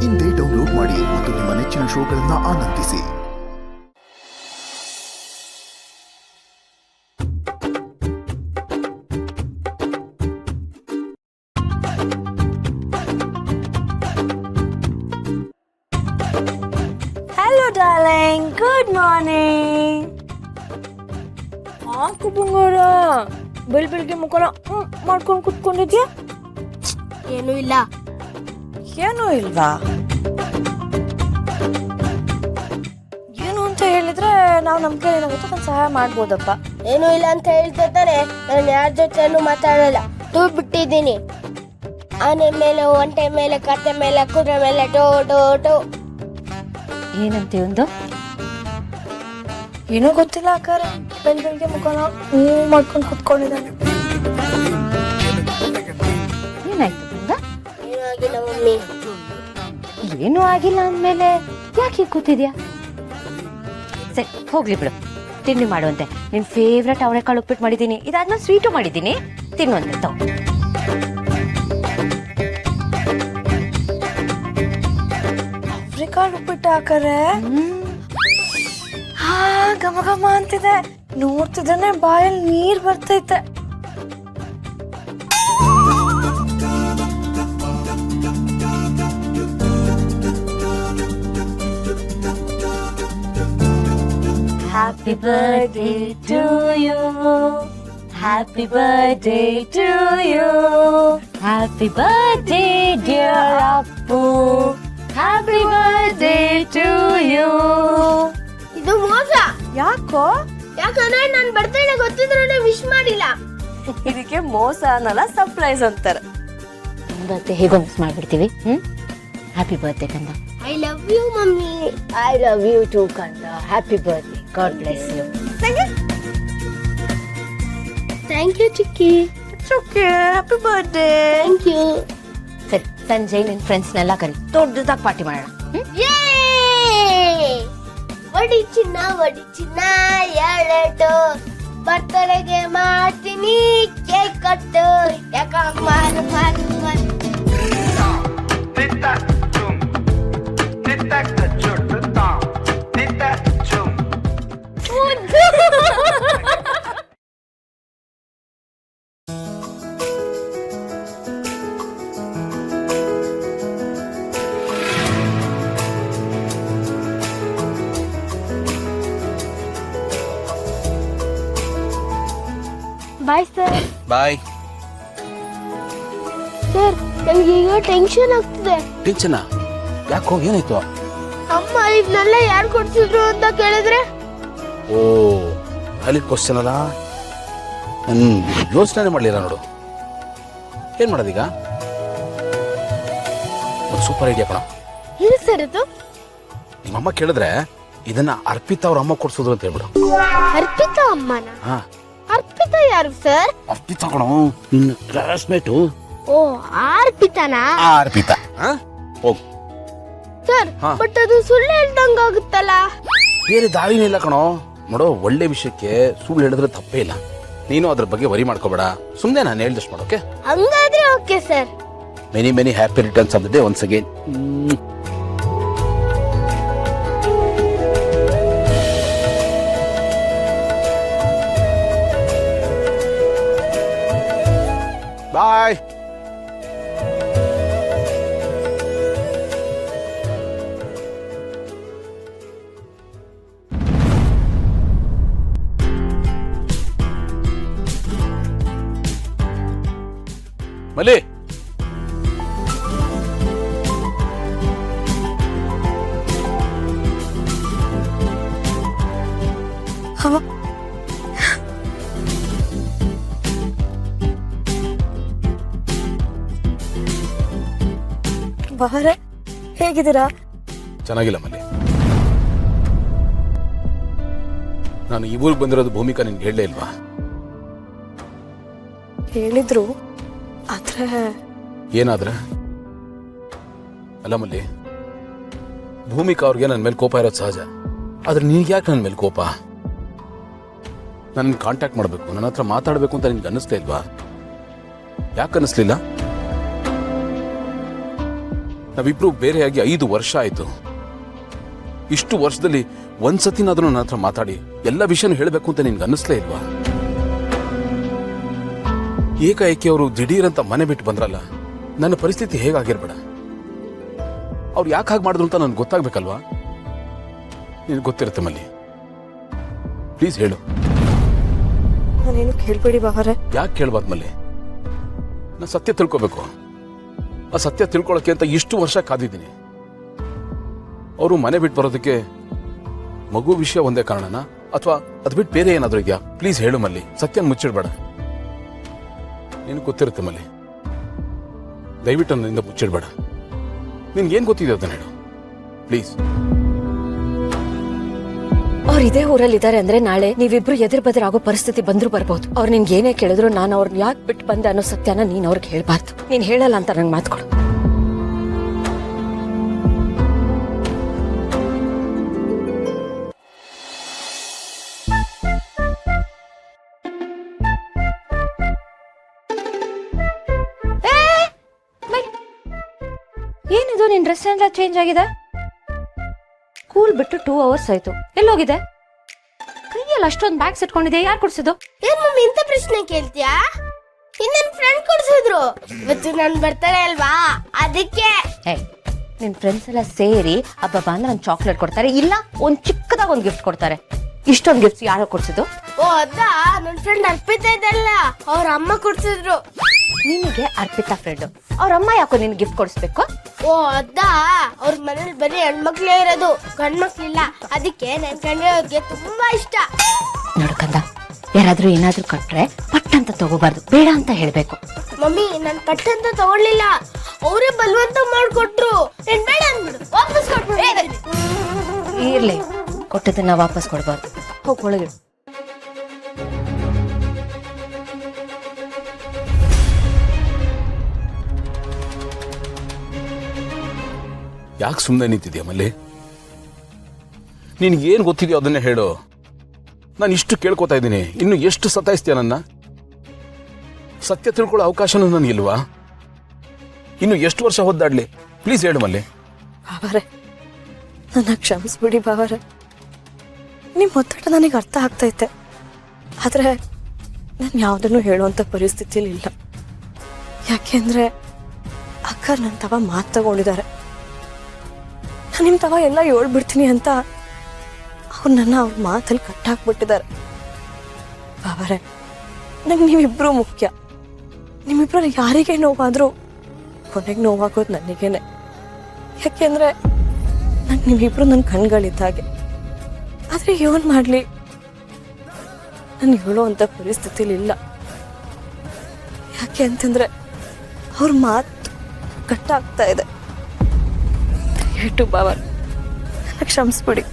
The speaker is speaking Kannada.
ಇಂದೇ ಡೌನ್ಲೋಡ್ ಮಾಡಿ ಮತ್ತು ನಿಮ್ಮ ನೆಚ್ಚಿನ ಶೋಗಳನ್ನು ಆನಂದಿಸಿ. Hello darling, good morning. ಹಾಕು ಬಂಗಾರ, ಬೆಳಿಗ್ಗೆ ಮುಖನ ಮಾಡ್ಕೊಂಡು ಕುತ್ಕೊಂಡಿದ್ಯಾ? ಏನೂ ಇಲ್ಲ. ಏನೂ ಇಲ್ವಾ? ಏನು ಅಂತ ಹೇಳಿದ್ರೆ ನಾವು ನಮ್ಮ ಕೈಲಾಗುತ್ತೆ ನಾನು ಸಹಾಯ ಮಾಡ್ಬೋದಪ್ಪ. ಏನೂ ಇಲ್ಲ ಅಂತ ಹೇಳ್ತಾ ತಾನೆ ನಾನು ಯಾರ ಜೊತೆನೂ ಮಾತಾಡಲ್ಲ. ಟೂರ್ ಬಿಟ್ಟಿದ್ದೀನಿ. ಆನೆ ಮೇಲೆ, ಒಂಟೆ ಮೇಲೆ, ಕತ್ತೆ ಮೇಲೆ, ಕುದುರೆ ಮೇಲೆ ಟೋ ಟೋ ಟೋ. ಏನಂತೆ ಒಂದು ಏನೂ ಗೊತ್ತಿಲ್ಲ ಅಕ್ಕಾರ. ಬೆಳಿಗ್ಗೆ ಮುಖನ ಮಾಡ್ಕೊಂಡು ಕುತ್ಕೊಂಡಿದ್ದಾನೆ. ಏನಾಯ್ತು ಗಂಗ? ಏನೂ ಆಗಿಲ್ಲ ಮಮ್ಮಿ. ಏನೂ ಆಗಿಲ್ಲ ಅಂದ್ಮೇಲೆ ಯಾಕೆ ಕೂತಿದ್ಯಾ? ಸರಿ ಹೋಗ್ಲಿ ಬಿಡು, ತಿಂಡಿ ಮಾಡುವಂತೆ. ನಿನ್ ಫೇವ್ರೆಟ್ ಅವರೆಕಾಳು ಉಪ್ಪಿಟ್ಟು ಮಾಡಿದ್ದೀನಿ, ಇದಾದ್ಮೇಲೆ ಸ್ವೀಟು ಮಾಡಿದ್ದೀನಿ, ತಿನ್ನುವಂತೆ ತಗೋ. ಅವರೆಕಾಳು ಉಪ್ಪಿಟ್ಟು ಹಾಕರೆ ಹಾ ಘಮ ಘಮ ಅಂತಿದೆ. ನೋಡ್ತಿದ್ದಾನೆ ಬಾಯಲ್ಲಿ ನೀರ್ ಬರ್ತೈತೆ. Happy birthday to you. Happy birthday to you. Happy birthday dear Appu. Happy birthday to you. ಇದು ಮೋಸ. ಯಾಕೋ? ಯಾಕಂದ್ರೆ ನನ್ನ ಬರ್ತ್ಡೇ ಗೊತ್ತಿದ್ರು ವಿಶ್ ಮಾಡಿಲ್ಲ. ಇದಕ್ಕೆ ಮೋಸ ಅನ್ನಲ್ಲ, ಸರ್ಪ್ರೈಸ್ ಅಂತಾರೆ. ಬರ್ತ್ಡೇ ಹೇಗೋ ಮಿಸ್ ಮಾಡ್ಬಿಡ್ತೀವಿ. ಹ್ಯಾಪಿ ಬರ್ತ್ಡೇ ಕಂದ. I love you mummy. I love you too ಕಂದ. Happy birthday. God bless you. Thank you ಚಿಕ್ಕಿ. It's okay. Happy birthday. Thank you. ಸರಿ, ಸಂಜೆ ನಿನ್ ಫ್ರೆಂಡ್ಸ್ನೆಲ್ಲ ಕರಿ, ದೊಡ್ಡದಾಗಿ ಪಾರ್ಟಿ ಮಾಡೋಣ. ವಡಿ ಚಿನ್ನ ಎರಡು ಬರ್ತಡೆಗೆ ಮಾಡ್ತೀನಿ ಕೇಕ್ ಕಟ್ಟು. ಯಾಕ ಮಾರು ಮಾರು ಮಾರು. Bye sir. ಬಾಯ್. ಸರ್ ನನಗೀಗ ಟೆನ್ಷನ್ ಆಗ್ತಿದೆ. ಟೆನ್ಷನ್ ಯಾಕೋ? ಏನಾಯ್ತು? ಅಮ್ಮ ಇದನ್ನೆಲ್ಲ ಯಾರು ಕೊಡ್ಸಿದ್ರು ಅಂತ ಕೇಳಿದ್ರೆ? ಓ ವ್ಯಾಲಿಡ್ ಕ್ವಶನ್ ಅಲ್ಲ. ಯೋಚನೆ ಮಾಡಲಿಲ್ಲ ನೋಡು. ಏನ್ ಮಾಡೋದೀಗ? ಒಂದು ಸೂಪರ್ ಐಡಿಯಾ ಕಣ. ಏನು ಸರ್ ಅದು? ನಿಮ್ಮಮ್ಮ ಕೇಳಿದ್ರೆ ಇದನ್ನ ಅರ್ಪಿತಾ ಅವ್ರ ಅಮ್ಮ ಕೊಡ್ಸೋದು ಅಂತ ಹೇಳ್ಬಿಡು. ಅರ್ಪಿತಾ ಅಮ್ಮನ? ಹಾ, ಅರ್ಪಿತಾ ಯಾರು ಸರ್? ಅರ್ಪಿತಾ ಕಣ, ನಿನ್ನ ಕ್ಲಾಸ್ಮೇಟು. ಓ ಅರ್ಪಿತಾನಾ? ಅರ್ಪಿತಾ. ಹೋಗು ಸರ್. ಹಾ. ಬಟ್ ಅದು ಸುಳ್ಳು ಹೇಳ್ದಂಗಾಗುತ್ತಲ್ಲ. ಬೇರೆ ದಾರಿನೇ ಇಲ್ಲ ಕಣೋ. ನೋಡೋ, ಒಳ್ಳೆ ವಿಷಯಕ್ಕೆ ಸುಳ್ಳು ಹೇಳಿದ್ರೆ ತಪ್ಪೇ ಇಲ್ಲ. ನೀನು ಅದ್ರ ಬಗ್ಗೆ ವರಿ ಮಾಡ್ಕೋಬೇಡ. ಸುಮ್ಮನೆ ನಾನು ಹೇಳ್ದಷ್ಟು ಮಾಡೋಕೆ. ಹಂಗಾದ್ರೆ okay sir. Many many happy returns of the day once again. Bye. Malli, ಬಹರೆ ಹೇಗಿದ್ದೀರಾ? ಚೆನ್ನಾಗಿಲ್ಲ ಮಲ್ಲಿ. ನಾನು ಈ ಊರಿಗೆ ಬಂದಿರೋದು ಭೂಮಿಕಾ ನಿನ್ಗೆ ಹೇಳಲೇ ಇಲ್ವಾ? ಹೇಳಿದ್ರು, ಆದ್ರೆ ಏನಾದ್ರೆ? ಅಲ್ಲ ಮಲ್ಲಿ, ಭೂಮಿಕಾ ಅವ್ರಿಗೆ ನನ್ನ ಮೇಲೆ ಕೋಪ ಇರೋದು ಸಹಜ. ಆದ್ರೆ ನಿನ್ಗೆ ಯಾಕೆ ನನ್ನ ಮೇಲೆ ಕೋಪ? ನನ್ನ ಕಾಂಟ್ಯಾಕ್ಟ್ ಮಾಡಬೇಕು, ನನ್ನ ಹತ್ರ ಮಾತಾಡಬೇಕು ಅಂತ ನಿನ್ಗೆ ಅನ್ನಿಸ್ತಾ ಇಲ್ವಾ? ಯಾಕೆ ಅನ್ನಿಸ್ಲಿಲ್ಲ? ನಾವಿಬ್ರು ಬೇರೆಯಾಗಿ 5 ವರ್ಷ ಆಯ್ತು. ಇಷ್ಟು ವರ್ಷದಲ್ಲಿ ಒಂದ್ಸತಿನಾದ್ರೂ ನನ್ನ ಹತ್ರ ಮಾತಾಡಿ ಎಲ್ಲ ವಿಷಯನೂ ಹೇಳಬೇಕು ಅಂತ ನಿನ್ಗೆ ಅನ್ನಿಸ್ಲೇ ಇಲ್ವಾ? ಏಕಾಏಕಿ ಅವರು ದಿಢೀರಂತ ಮನೆ ಬಿಟ್ಟು ಬಂದ್ರಲ್ಲ, ನನ್ನ ಪರಿಸ್ಥಿತಿ ಹೇಗಾಗಿರ್ಬೇಡ. ಅವ್ರು ಯಾಕೆ ಹಾಗೆ ಮಾಡಿದ್ರು ಅಂತ ನನ್ಗೆ ಗೊತ್ತಾಗ್ಬೇಕಲ್ವಾ? ನಿನ್ಗೆ ಗೊತ್ತಿರುತ್ತೆ ಮಲ್ಲಿ, ಪ್ಲೀಸ್ ಹೇಳು. ನಾನೇನು ಕೇಳ್ಬೇಡಿ ಬಾವರೆ. ಯಾಕೆ ಕೇಳ್ಬಾರ್ದು ಮಲ್ಲಿ? ನಾ ಸತ್ಯ ತಿಳ್ಕೊಬೇಕು. ಆ ಸತ್ಯ ತಿಳ್ಕೊಳಕ್ಕೆ ಅಂತ ಇಷ್ಟು ವರ್ಷ ಕಾದಿದ್ದೀನಿ. ಅವರು ಮನೆ ಬಿಟ್ಟು ಬರೋದಕ್ಕೆ ಮಗು ವಿಷಯ ಒಂದೇ ಕಾರಣನಾ, ಅಥವಾ ಅದು ಬಿಟ್ಟು ಬೇರೆ ಏನಾದರೂ ಇದೆಯಾ? ಪ್ಲೀಸ್ ಹೇಳು ಮಲ್ಲಿ, ಸತ್ಯ ಮುಚ್ಚಿಡ್ಬೇಡ. ನಿನಗೆ ಗೊತ್ತಿರುತ್ತೆ ಮಲ್ಲಿ, ದಯವಿಟ್ಟು ನನ್ನಿಂದ ಮುಚ್ಚಿಡ್ಬೇಡ. ನಿನ್ಗೇನು ಗೊತ್ತಿದೆ ಅದನ್ನ ಹೇಳು ಪ್ಲೀಸ್. ಅವ್ರು ಇದೇ ಊರಲ್ಲಿ ಇದಾರೆ ಅಂದ್ರೆ ನಾಳೆ ನೀವಿಬ್ರು ಎದುರು ಬದ್ರ ಆಗೋ ಪರಿಸ್ಥಿತಿ ಬಂದ್ರು ಬರ್ಬೋದು. ಅವ್ರು ನಿನ್ಗೆ ಏನೇ ಕೇಳಿದ್ರು ನಾನು ಅವ್ರನ್ನ ಯಾಕೆ ಬಿಟ್ಟು ಬಂದೆ ಅನ್ನೋ ಸತ್ಯನ ನೀನ್ ಅವ್ರಿಗೆ ಹೇಳ್ಬಾರ್ದು. ನೀನ್ ಹೇಳಲ್ಲ ಅಂತ ನಂಗೆ ಮಾತ್ಕೊಡು. ಏನಿದು ನಿನ್ ಡ್ರೆಸ್ ಎಲ್ಲ ಚೇಂಜ್ ಆಗಿದೆ? ಸ್ಕೂಲ್ ಬಿಟ್ಟು 2 ಅವರ್ಸ್ ಆಯ್ತು. ಎಲ್ಲೋಗಿದೆ? ಕೈಯಲ್ಲಿ ಅಷ್ಟೊಂದು ಬ್ಯಾಗ್ಸ್ ಇಟ್ಕೊಂಡಿದ್ಯಾ? ಯಾರು ಕೊಡ್ಸಿದ್ದು? ಏನ್ ಮಮ್ಮಿ ಇಂಥ ಪ್ರಶ್ನೆ ಕೇಳ್ತೀಯಾ? ಇನ್ನೇನ್ ಫ್ರೆಂಡ್ ಕೊಡ್ಸಿದ್ರು. ಇವತ್ತು ನನ್ ಬರ್ತಡೇ ಅಲ್ವಾ, ಅದಕ್ಕೆ. ನಿನ್ ಫ್ರೆಂಡ್ಸ್ ಎಲ್ಲ ಸೇರಿ ಹಬ್ಬ ಅಂದ್ರೆ ಒಂದು ಚಾಕ್ಲೇಟ್ ಕೊಡ್ತಾರೆ, ಇಲ್ಲ ಒಂದ್ ಚಿಕ್ಕದಾಗ ಒಂದು ಗಿಫ್ಟ್ ಕೊಡ್ತಾರೆ. ಇಷ್ಟೊಂದು ಗಿಫ್ಟ್ಸ್ ಯಾರೋ ಕೊಡ್ಸಿದ್ದು? ಓ ಅದಾ, ನನ್ ಫ್ರೆಂಡ್ ಅರ್ಪಿತಾ ಇದಲ್ಲ, ಅವ್ರ ಅಮ್ಮ ಕೊಡ್ಸಿದ್ರು. ನಿನಗೆ ಅರ್ಪಿತಾ ಫ್ರೆಂಡ್, ಅವ್ರ ಅಮ್ಮ ಯಾಕೋ ನಿನ್ ಗಿಫ್ಟ್ ಕೊಡಿಸ್ಬೇಕು? ಓ ಅದಾ, ಅವ್ರ ಮನೇಲಿ ಬರೀ ಹೆಣ್ಮಕ್ಳೇ ಇರೋದು, ಗಂಡ್ಮಕ್ಳಿಲ್ಲ. ಅದಕ್ಕೆ ನನ್ ಗಂಡಗೆ ತುಂಬಾ ಇಷ್ಟ. ನೋಡ್ಕಂದ, ಯಾರಾದ್ರೂ ಏನಾದ್ರೂ ಕೊಟ್ರೆ ಪಟ್ ಅಂತ ತಗೋಬಾರ್ದು, ಬೇಡ ಅಂತ ಹೇಳ್ಬೇಕು. ಮಮ್ಮಿ ನಾನ್ ಪಟ್ ಅಂತ ತಗೊಳ್ಳಿಲ್ಲ, ಅವರೇ ಬಲವಂತ ಮಾಡ್ಕೊಟ್ರು. ನೀನ್ ಬೇಡ ಅಂದ್ಬಿಡು, ವಾಪಸ್ ಕೊಟ್ಬಿಡು. ಇರ್ಲಿ, ಕೊಟ್ಟದನ್ನ ವಾಪಸ್ ಕೊಡ್ಬಾರ್ದು. ಹೋಗ್ ಒಳಗೆ. ಯಾಕೆ ಸುಮ್ಮನೆ ನಿಂತಿದ್ಯಾ ಮಲ್ಲಿ? ನಿನ್ಗೇನು ಗೊತ್ತಿದೆಯೋ ಅದನ್ನೇ ಹೇಳು. ನಾನು ಇಷ್ಟು ಕೇಳ್ಕೊತಾ ಇದ್ದೀನಿ, ಇನ್ನು ಎಷ್ಟು ಸತಾಯಿಸ್ತೀಯ ನನ್ನ? ಸತ್ಯ ತಿಳ್ಕೊಳ್ಳೋ ಅವಕಾಶನೂ ನನಗಿಲ್ವಾ? ಇನ್ನು ಎಷ್ಟು ವರ್ಷ ಹೊದ್ದಾಡ್ಲಿ? ಪ್ಲೀಸ್ ಹೇಳು ಮಲ್ಲಿ. ಬಾವರೆ, ನನ್ನ ಕ್ಷಮಿಸ್ಬಿಡಿ ಬಾವರೆ. ನಿಮ್ಮ ಒತ್ತಡ ನನಗೆ ಅರ್ಥ ಆಗ್ತೈತೆ, ಆದ್ರೆ ನಾನು ಯಾವುದನ್ನು ಹೇಳುವಂಥ ಪರಿಸ್ಥಿತಿಲಿ ಇಲ್ಲ. ಯಾಕೆಂದ್ರೆ ಅಕ್ಕ ನನ್ನ ತವ ಮಾತು ತಗೊಂಡಿದ್ದಾರೆ. ನಾನು ನಿಮ್ಮ ತವ ಎಲ್ಲ ಹೇಳ್ಬಿಡ್ತೀನಿ ಅಂತ ಅವ್ರು ನನ್ನ ಅವ್ರ ಮಾತಲ್ಲಿ ಕಟ್ಟಾಕ್ಬಿಟ್ಟಿದ್ದಾರೆ. ಬಾವರೆ, ನಂಗೆ ನೀವಿಬ್ರು ಮುಖ್ಯ. ನಿಮ್ಮಿಬ್ರಲ್ಲಿ ಯಾರಿಗೆ ನೋವಾದ್ರೂ ಕೊನೆಗೆ ನೋವಾಗೋದು ನನಗೇನೆ. ಯಾಕೆಂದ್ರೆ ನಂಗೆ ನೀವಿಬ್ರು ನನ್ನ ಕಣ್ಗಳಿದ್ದಾಗೆ. ಆದ್ರೆ ಏನ್ ಮಾಡ್ಲಿ, ನಾನು ಹೇಳೋವಂಥ ಪರಿಸ್ಥಿತಿಲಿ ಇಲ್ಲ. ಯಾಕೆ ಅಂತಂದ್ರೆ ಅವ್ರ ಮಾತು ಕಟ್ಟಾಗ್ತಾ ಇದೆ. ದಯವಿಟ್ಟು ಬಾವ ನನ್ನ ಕ್ಷಮಿಸ್ಬಿಡಿ.